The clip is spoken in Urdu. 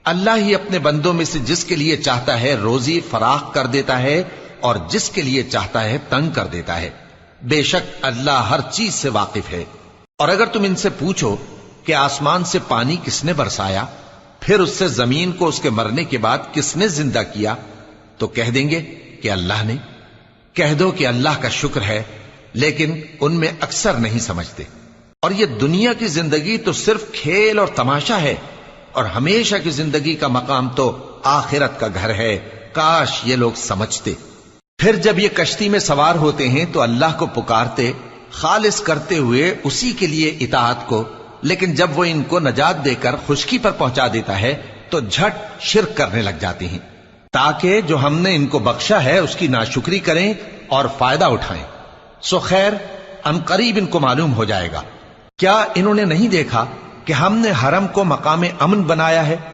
اللہ ہی اپنے بندوں میں سے جس کے لیے چاہتا ہے روزی فراخ کر دیتا ہے اور جس کے لیے چاہتا ہے تنگ کر دیتا ہے۔ بے شک اللہ ہر چیز سے واقف ہے۔ اور اگر تم ان سے پوچھو کہ آسمان سے پانی کس نے برسایا، پھر اس سے زمین کو اس کے مرنے کے بعد کس نے زندہ کیا، تو کہہ دیں گے کہ اللہ نے۔ کہہ دو کہ اللہ کا شکر ہے، لیکن ان میں اکثر نہیں سمجھتے۔ اور یہ دنیا کی زندگی تو صرف کھیل اور تماشا ہے، اور ہمیشہ کی زندگی کا مقام تو آخرت کا گھر ہے۔ کاش یہ لوگ سمجھتے۔ پھر جب یہ کشتی میں سوار ہوتے ہیں تو اللہ کو پکارتے، خالص کرتے ہوئے اسی کے لیے اطاعت کو، لیکن جب وہ ان کو نجات دے کر خشکی پر پہنچا دیتا ہے تو جھٹ شرک کرنے لگ جاتے ہیں، تاکہ جو ہم نے ان کو بخشا ہے اس کی ناشکری کریں اور فائدہ اٹھائیں۔ سو خیر، ان قریب ان کو معلوم ہو جائے گا۔ کیا انہوں نے نہیں دیکھا کہ ہم نے حرم کو مقام امن بنایا ہے؟